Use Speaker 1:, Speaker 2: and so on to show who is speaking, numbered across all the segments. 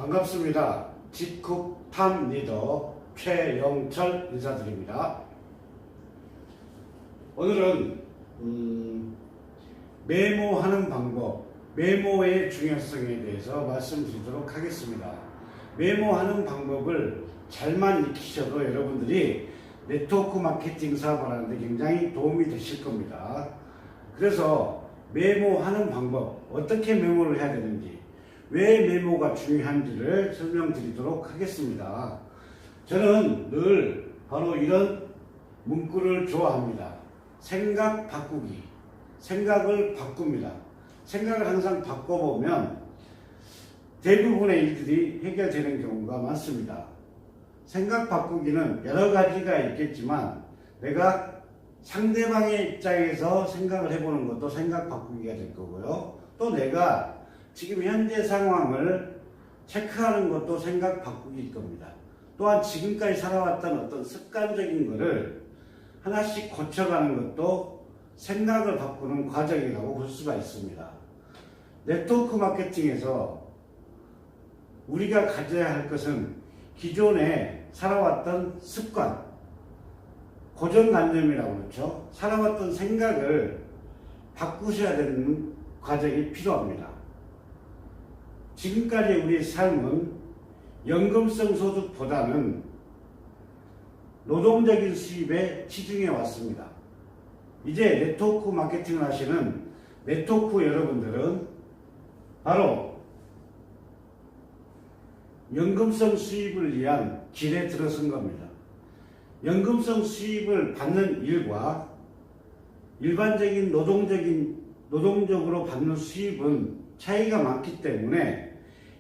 Speaker 1: 반갑습니다. 직국탐 리더 최영철 인사드립니다. 오늘은 메모하는 방법, 메모의 중요성에 대해서 말씀드리도록 하겠습니다. 메모하는 방법을 잘만 익히셔도 여러분들이 네트워크 마케팅 사업을 하는데 굉장히 도움이 되실 겁니다. 그래서 메모하는 방법, 어떻게 메모를 해야 되는지, 왜 메모가 중요한지를 설명드리도록 하겠습니다. 저는 늘 바로 이런 문구를 좋아합니다. 생각 바꾸기. 생각을 바꿉니다. 생각을 항상 바꿔보면 대부분의 일들이 해결되는 경우가 많습니다. 생각 바꾸기는 여러 가지가 있겠지만 내가 상대방의 입장에서 생각을 해보는 것도 생각 바꾸기가 될 거고요. 또 내가 지금 현재 상황을 체크하는 것도 생각 바꾸기일 겁니다. 또한 지금까지 살아왔던 어떤 습관적인 것을 하나씩 고쳐가는 것도 생각을 바꾸는 과정이라고 볼 수가 있습니다. 네트워크 마케팅에서 우리가 가져야 할 것은 기존에 살아왔던 습관, 고정관념이라고 그러죠. 살아왔던 생각을 바꾸셔야 되는 과정이 필요합니다. 지금까지 우리의 삶은 연금성 소득보다는 노동적인 수입에 치중해 왔습니다. 이제 네트워크 마케팅을 하시는 네트워크 여러분들은 바로 연금성 수입을 위한 길에 들어선 겁니다. 연금성 수입을 받는 일과 일반적인 노동적으로 받는 수입은 차이가 많기 때문에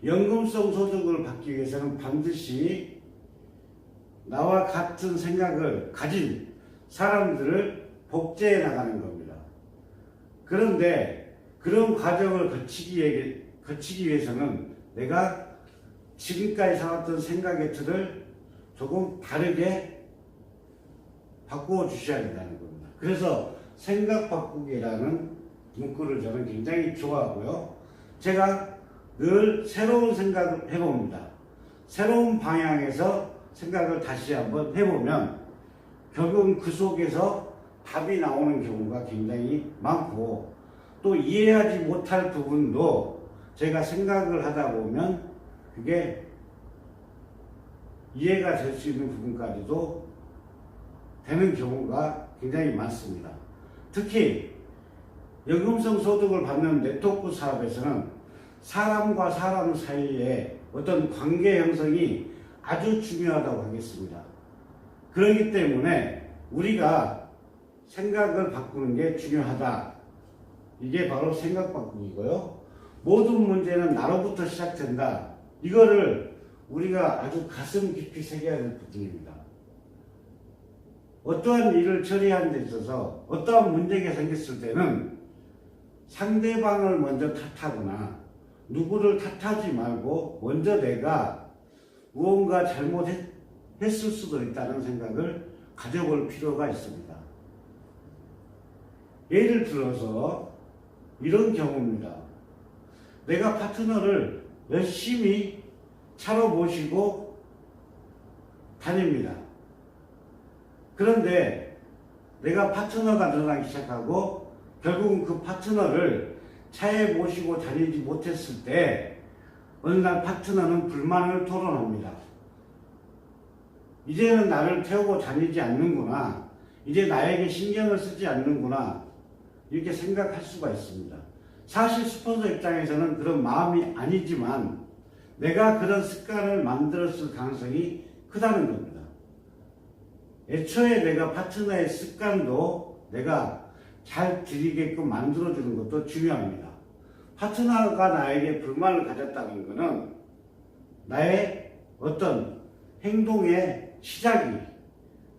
Speaker 1: 연금성 소득을 받기 위해서는 반드시 나와 같은 생각을 가진 사람들을 복제해 나가는 겁니다. 그런데 그런 과정을 거치기 위해서는 내가 지금까지 살았던 생각의 틀을 조금 다르게 바꾸어 주셔야 된다는 겁니다. 그래서 생각 바꾸기라는 문구를 저는 굉장히 좋아하고요. 제가 늘 새로운 생각을 해봅니다. 새로운 방향에서 생각을 다시 한번 해보면 결국은 그 속에서 답이 나오는 경우가 굉장히 많고, 또 이해하지 못할 부분도 제가 생각을 하다 보면 그게 이해가 될 수 있는 부분까지도 되는 경우가 굉장히 많습니다. 특히 연금성 소득을 받는 네트워크 사업에서는 사람과 사람 사이에 어떤 관계 형성이 아주 중요하다고 하겠습니다. 그렇기 때문에 우리가 생각을 바꾸는 게 중요하다. 이게 바로 생각 바꾸기고요. 모든 문제는 나로부터 시작된다. 이거를 우리가 아주 가슴 깊이 새겨야 될 부분입니다. 어떠한 일을 처리하는 데 있어서 어떠한 문제가 생겼을 때는 상대방을 먼저 탓하거나 누구를 탓하지 말고 먼저 내가 무언가 잘못했을 수도 있다는 생각을 가져볼 필요가 있습니다. 예를 들어서 이런 경우입니다. 내가 파트너를 열심히 차로 모시고 다닙니다. 그런데 내가 파트너가 늘어나기 시작하고 결국은 그 파트너를 차에 모시고 다니지 못했을 때 어느 날 파트너는 불만을 토론합니다. 이제는 나를 태우고 다니지 않는구나. 이제 나에게 신경을 쓰지 않는구나. 이렇게 생각할 수가 있습니다. 사실 스폰서 입장에서는 그런 마음이 아니지만 내가 그런 습관을 만들었을 가능성이 크다는 겁니다. 애초에 내가 파트너의 습관도 내가 잘 들이게끔 만들어주는 것도 중요합니다. 파트너가 나에게 불만을 가졌다는 것은 나의 어떤 행동의 시작이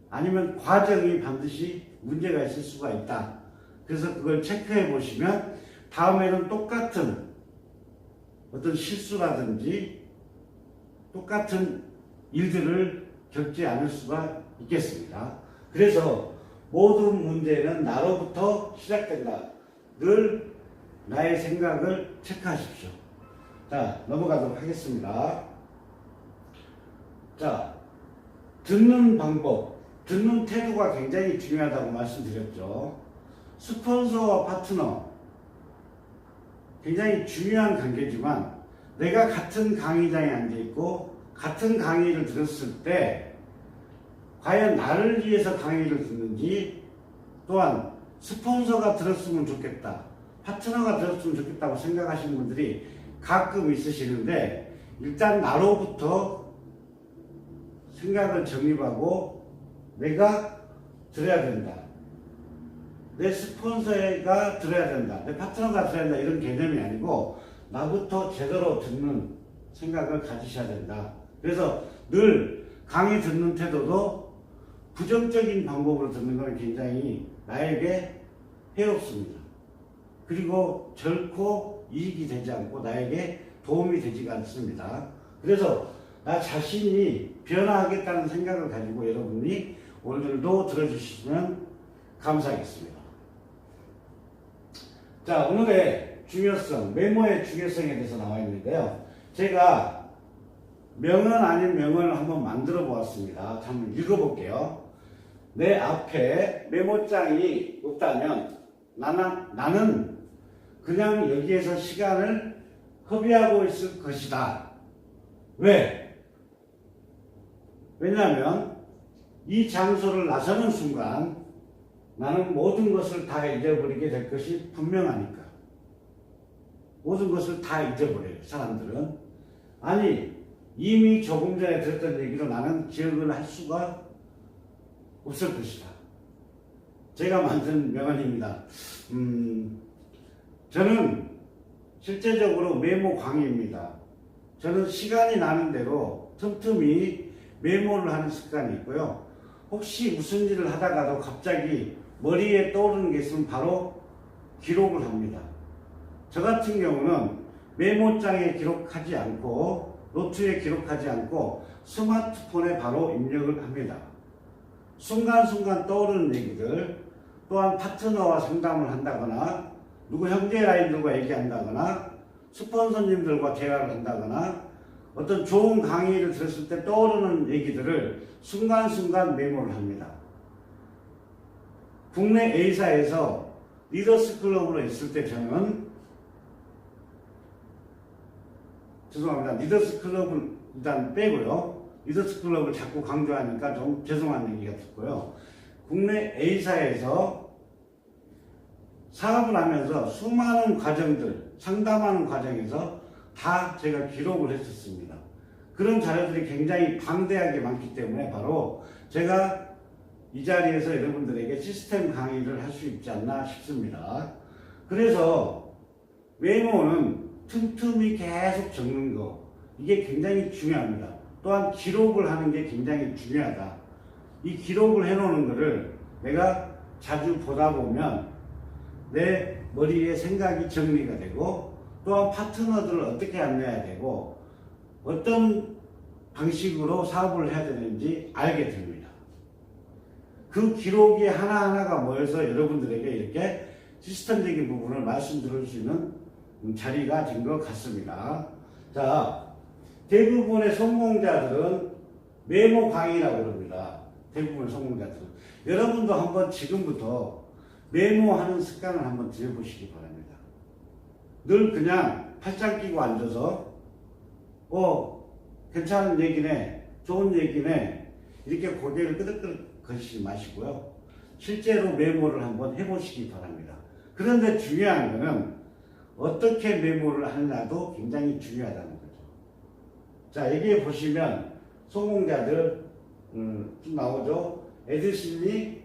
Speaker 1: 아니면 과정이 반드시 문제가 있을 수가 있다. 그래서 그걸 체크해 보시면 다음에는 똑같은 어떤 실수라든지 똑같은 일들을 겪지 않을 수가 있겠습니다. 그래서 모든 문제는 나로부터 시작된다. 늘 나의 생각을 체크하십시오. 자, 넘어가도록 하겠습니다. 자, 듣는 방법, 듣는 태도가 굉장히 중요하다고 말씀드렸죠. 스폰서와 파트너, 굉장히 중요한 관계지만 내가 같은 강의장에 앉아있고 같은 강의를 들었을 때 과연 나를 위해서 강의를 듣는지, 또한 스폰서가 들었으면 좋겠다, 파트너가 들었으면 좋겠다고 생각하시는 분들이 가끔 있으시는데, 일단 나로부터 생각을 정립하고 내가 들어야 된다, 내 스폰서가 들어야 된다, 내 파트너가 들어야 된다, 이런 개념이 아니고 나부터 제대로 듣는 생각을 가지셔야 된다. 그래서 늘 강의 듣는 태도도 부정적인 방법으로 듣는 것은 굉장히 나에게 해롭습니다. 그리고 결코 이익이 되지 않고 나에게 도움이 되지가 않습니다. 그래서 나 자신이 변화하겠다는 생각을 가지고 여러분이 오늘도 들어주시면 감사하겠습니다. 자, 오늘의 중요성, 메모의 중요성에 대해서 나와 있는데요. 제가 명언 아닌 명언을 한번 만들어 보았습니다. 한번 읽어볼게요. 내 앞에 메모장이 없다면 나는 그냥 여기에서 시간을 허비하고 있을 것이다. 왜? 왜냐하면 이 장소를 나서는 순간 나는 모든 것을 다 잊어버리게 될 것이 분명하니까. 모든 것을 다 잊어버려요, 사람들은. 아니, 이미 조금 전에 들었던 얘기로 나는 기억을 할 수가 없을 것이다. 제가 만든 명언입니다. 저는 실제적으로 메모 광입니다. 저는 시간이 나는 대로 틈틈이 메모를 하는 습관이 있고요. 혹시 무슨 일을 하다가도 갑자기 머리에 떠오르는 게 있으면 바로 기록을 합니다. 저 같은 경우는 메모장에 기록하지 않고 노트에 기록하지 않고 스마트폰에 바로 입력을 합니다. 순간순간 떠오르는 얘기들, 또한 파트너와 상담을 한다거나 누구 형제라인들과 얘기한다거나 스폰서님들과 대화를 한다거나 어떤 좋은 강의를 들었을 때 떠오르는 얘기들을 순간순간 메모를 합니다. 국내 A사에서 리더스 클럽으로 있을 때 저는 죄송합니다. 리더스 클럽은 일단 빼고요. 리더스 클럽을 자꾸 강조하니까 좀 죄송한 얘기가 듣고요. 국내 A사에서 사업을 하면서 수많은 과정들, 상담하는 과정에서 다 제가 기록을 했었습니다. 그런 자료들이 굉장히 방대하게 많기 때문에 바로 제가 이 자리에서 여러분들에게 시스템 강의를 할 수 있지 않나 싶습니다. 그래서 메모는 틈틈이 계속 적는 거, 이게 굉장히 중요합니다. 또한 기록을 하는 게 굉장히 중요하다. 이 기록을 해놓는 거를 내가 자주 보다 보면 내 머리에 생각이 정리가 되고, 또한 파트너들을 어떻게 안내해야 되고 어떤 방식으로 사업을 해야 되는지 알게 됩니다. 그 기록이 하나하나가 모여서 여러분들에게 이렇게 시스템적인 부분을 말씀드릴 수 있는 자리가 된 것 같습니다. 자, 대부분의 성공자들은 메모 강의라고 그럽니다. 대부분의 성공자들은. 여러분도 한번 지금부터 메모하는 습관을 한번 들여보시기 바랍니다. 늘 그냥 팔짱 끼고 앉아서 괜찮은 얘기네, 좋은 얘기네, 이렇게 고개를 끄덕끄덕 거리지 마시고요. 실제로 메모를 한번 해보시기 바랍니다. 그런데 중요한 거는 어떻게 메모를 하느냐도 굉장히 중요하다는 거죠. 자, 여기에 보시면 성공자들 좀 나오죠. 에디슨이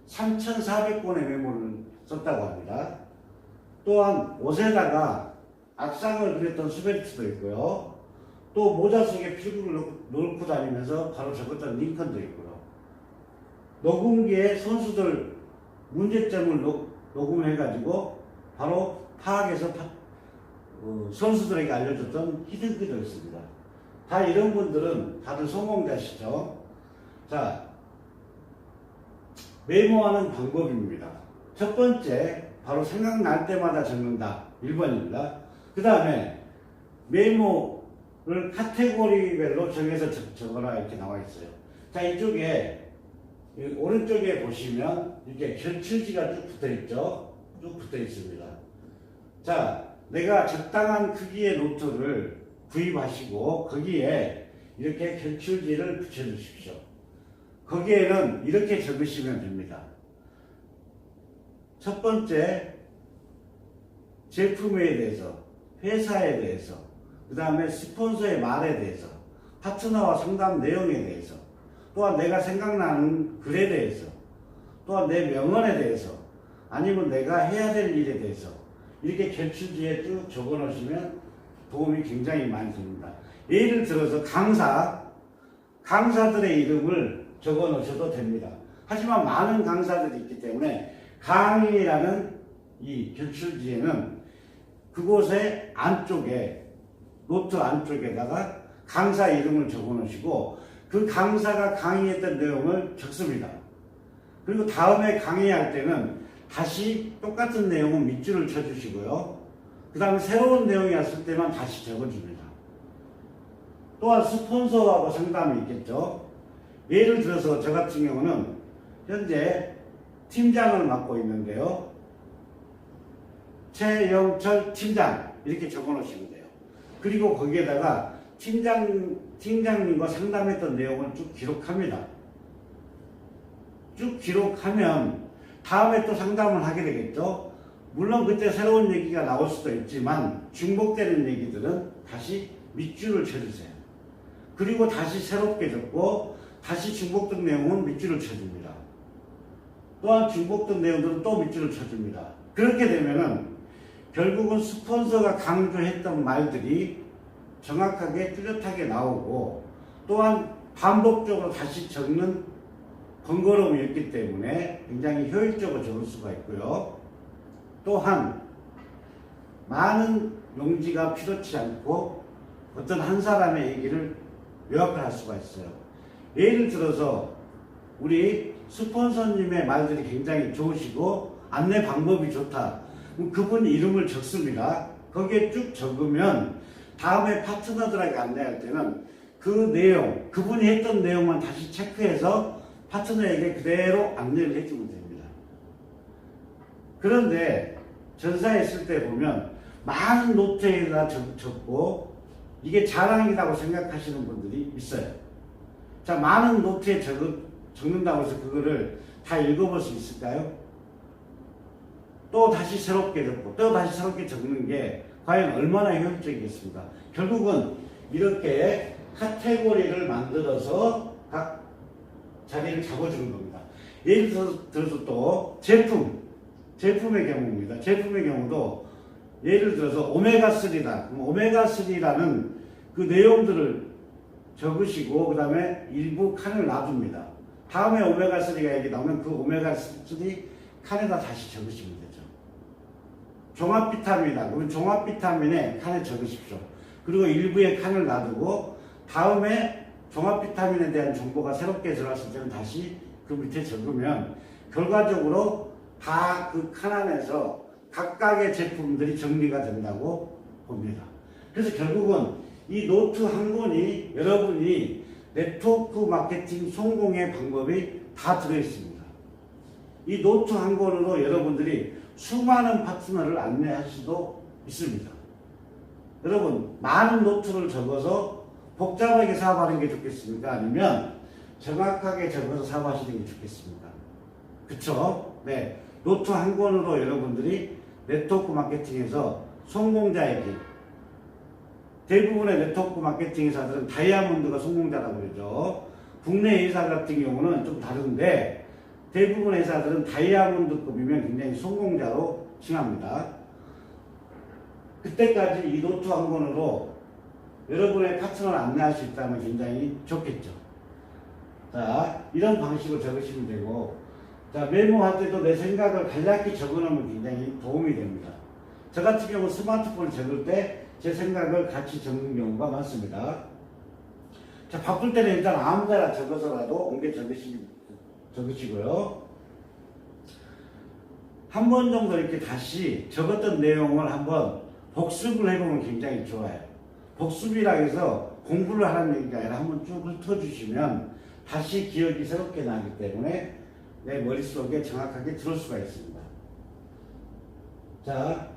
Speaker 1: 3,400권의 메모를 썼다고 합니다. 또한 옷에다가 악상을 그렸던 수벨트도 있고요. 또 모자 속에 필구를 넣고 다니면서 바로 적었던 링컨도 있고요. 녹음기에 선수들 문제점을 녹음해가지고 바로 파악해서 선수들에게 알려줬던 히든키도 있습니다. 다 이런 분들은 다들 성공자시죠. 자, 메모하는 방법입니다. 첫 번째, 바로 생각날 때마다 적는다. 1번입니다. 그 다음에 메모 카테고리별로 정해서 적어라 이렇게 나와 있어요. 자, 이쪽에 오른쪽에 보시면 이렇게 결출지가 쭉 붙어 있죠. 쭉 붙어 있습니다. 자, 내가 적당한 크기의 노트를 구입하시고 거기에 이렇게 결출지를 붙여 주십시오. 거기에는 이렇게 적으시면 됩니다. 첫 번째, 제품에 대해서, 회사에 대해서, 그 다음에 스폰서의 말에 대해서, 파트너와 상담 내용에 대해서, 또한 내가 생각나는 글에 대해서, 또한 내 명언에 대해서, 아니면 내가 해야 될 일에 대해서 이렇게 결출지에 쭉 적어 놓으시면 도움이 굉장히 많이 됩니다. 예를 들어서 강사들의 이름을 적어 놓으셔도 됩니다. 하지만 많은 강사들이 있기 때문에 강의라는 이 결출지에는 그곳의 안쪽에, 노트 안쪽에다가 강사 이름을 적어 놓으시고 그 강사가 강의했던 내용을 적습니다. 그리고 다음에 강의할 때는 다시 똑같은 내용은 밑줄을 쳐주시고요. 그 다음에 새로운 내용이 왔을 때만 다시 적어줍니다. 또한 스폰서하고 상담이 있겠죠. 예를 들어서 저 같은 경우는 현재 팀장을 맡고 있는데요. 최영철 팀장 이렇게 적어 놓으시면 돼요. 그리고 거기에다가 팀장님과 상담했던 내용을 쭉 기록합니다. 쭉 기록하면 다음에 또 상담을 하게 되겠죠. 물론 그때 새로운 얘기가 나올 수도 있지만 중복되는 얘기들은 다시 밑줄을 쳐주세요. 그리고 다시 새롭게 적고 다시 중복된 내용은 밑줄을 쳐줍니다. 또한 중복된 내용들은 또 밑줄을 쳐줍니다. 그렇게 되면은 결국은 스폰서가 강조했던 말들이 정확하게 뚜렷하게 나오고 또한 반복적으로 다시 적는 번거로움이 있기 때문에 굉장히 효율적으로 적을 수가 있고요. 또한 많은 용지가 필요치 않고 어떤 한 사람의 얘기를 요약을 할 수가 있어요. 예를 들어서 우리 스폰서님의 말들이 굉장히 좋으시고 안내 방법이 좋다. 그분 이름을 적습니다. 거기에 쭉 적으면 다음에 파트너들에게 안내할 때는 그 내용, 그분이 했던 내용만 다시 체크해서 파트너에게 그대로 안내를 해주면 됩니다. 그런데 전사에 있을 때 보면 많은 노트에다 적고 이게 자랑이라고 생각하시는 분들이 있어요. 자, 많은 노트에 적는다고 해서 그거를 다 읽어볼 수 있을까요? 또 다시 새롭게 적고 또 다시 새롭게 적는 게 과연 얼마나 효율적이겠습니까? 결국은 이렇게 카테고리를 만들어서 각 자리를 잡아주는 겁니다. 예를 들어서 또 제품의 경우입니다. 제품의 경우도 예를 들어서 오메가3다. 오메가3라는 그 내용들을 적으시고 그 다음에 일부 칸을 놔둡니다. 다음에 오메가3가 얘기 나오면 그 오메가3 칸에다 다시 적으시면 되죠. 종합 비타민이다. 그러면 종합 비타민에 칸에 적으십시오. 그리고 일부의 칸을 놔두고 다음에 종합 비타민에 대한 정보가 새롭게 들어왔을 때는 다시 그 밑에 적으면 결과적으로 다 그 칸 안에서 각각의 제품들이 정리가 된다고 봅니다. 그래서 결국은 이 노트 한 권이 여러분이 네트워크 마케팅 성공의 방법이 다 들어있습니다. 이 노트 한 권으로 여러분들이 수많은 파트너를 안내할 수도 있습니다. 여러분, 많은 노트를 적어서 복잡하게 사업하는 게 좋겠습니까? 아니면 정확하게 적어서 사업하시는 게 좋겠습니까? 그쵸? 네. 노트 한 권으로 여러분들이 네트워크 마케팅에서 성공자에게, 대부분의 네트워크 마케팅 회사들은 다이아몬드가 성공자라고 그러죠. 국내 회사 같은 경우는 좀 다른데 대부분 회사들은 다이아몬드급이면 굉장히 성공자로 칭합니다. 그때까지 이 노트 한 권으로 여러분의 파트너를 안내할 수 있다면 굉장히 좋겠죠. 자, 이런 방식으로 적으시면 되고, 자, 메모할 때도 내 생각을 간략히 적어놓으면 굉장히 도움이 됩니다. 저 같은 경우 스마트폰을 적을 때 제 생각을 같이 적는 경우가 많습니다. 자, 바쁠 때는 일단 아무 데나 적어서라도 옮겨 적으시고요. 한 번 정도 이렇게 다시 적었던 내용을 한번 복습을 해보면 굉장히 좋아요. 복습이라 해서 공부를 하는 얘기가 아니라 한번 쭉 훑어주시면 다시 기억이 새롭게 나기 때문에 내 머릿속에 정확하게 들을 수가 있습니다. 자,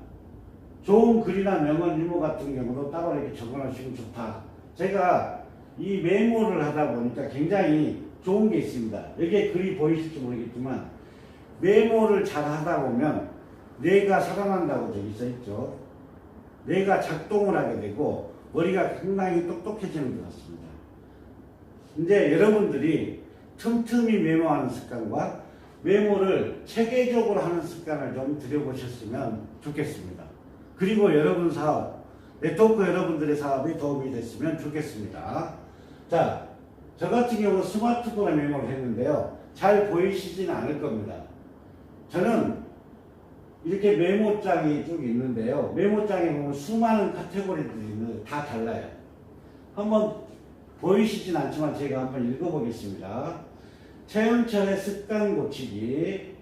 Speaker 1: 좋은 글이나 명언, 유머 같은 경우도 따로 이렇게 적어놓으시면 좋다. 제가 이 메모를 하다 보니까 굉장히 좋은 게 있습니다. 여기에 글이 보이실지 모르겠지만 메모를 잘 하다 보면 뇌가 살아난다고 저기 써있죠. 뇌가 작동을 하게 되고 머리가 상당히 똑똑해지는 것 같습니다. 이제 여러분들이 틈틈이 메모하는 습관과 메모를 체계적으로 하는 습관을 좀 들여보셨으면 좋겠습니다. 그리고 여러분 사업, 네트워크 여러분들의 사업에 도움이 됐으면 좋겠습니다. 자, 저 같은 경우 스마트폰에 메모를 했는데요. 잘 보이시지는 않을 겁니다. 저는 이렇게 메모장이 쭉 있는데요. 메모장에 보면 수많은 카테고리들이 있는데 다 달라요. 한번 보이시진 않지만 제가 한번 읽어보겠습니다. 최은철의 습관 고치기,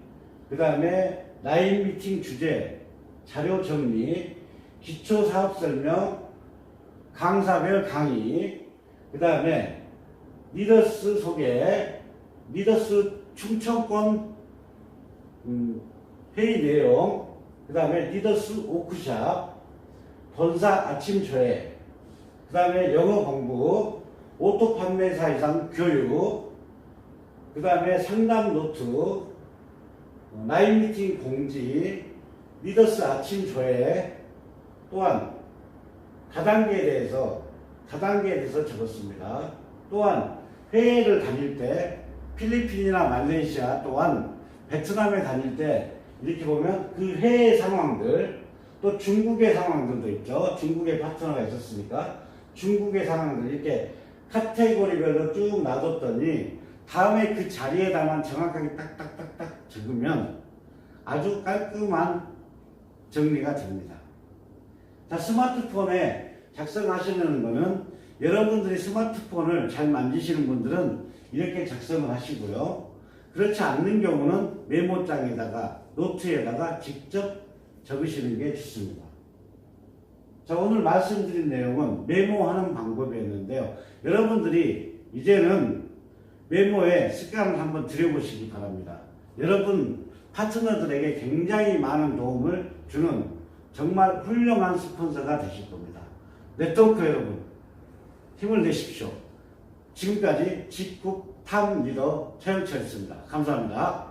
Speaker 1: 그 다음에 라인 미팅 주제, 자료 정리, 기초 사업 설명, 강사별 강의, 그 다음에 리더스 소개, 리더스 충청권 회의 내용, 그 다음에 리더스 워크샵, 본사 아침 조회, 그 다음에 영어 공부, 오토 판매사 이상 교육, 그 다음에 상담 노트, 라인 미팅 공지, 리더스 아침 조회, 또한 다단계에 대해서 적었습니다. 또한 해외를 다닐 때 필리핀이나 말레이시아 또한 베트남에 다닐 때 이렇게 보면 그 해외 상황들, 또 중국의 상황들도 있죠. 중국의 파트너가 있었으니까 중국의 상황들 이렇게 카테고리별로 쭉 놔뒀더니 다음에 그 자리에다만 정확하게 딱딱딱딱 적으면 아주 깔끔한 정리가 됩니다. 자, 스마트폰에 작성하시는 거는 여러분들이 스마트폰을 잘 만지시는 분들은 이렇게 작성을 하시고요. 그렇지 않는 경우는 메모장에다가 노트에다가 직접 적으시는 게 좋습니다. 자, 오늘 말씀드린 내용은 메모하는 방법이었는데요. 여러분들이 이제는 메모에 습관을 한번 들여보시기 바랍니다. 여러분 파트너들에게 굉장히 많은 도움을 주는 정말 훌륭한 스폰서가 되실 겁니다. 네트워크 여러분, 힘을 내십시오. 지금까지 직국 탑 리더 최영철이었습니다. 감사합니다.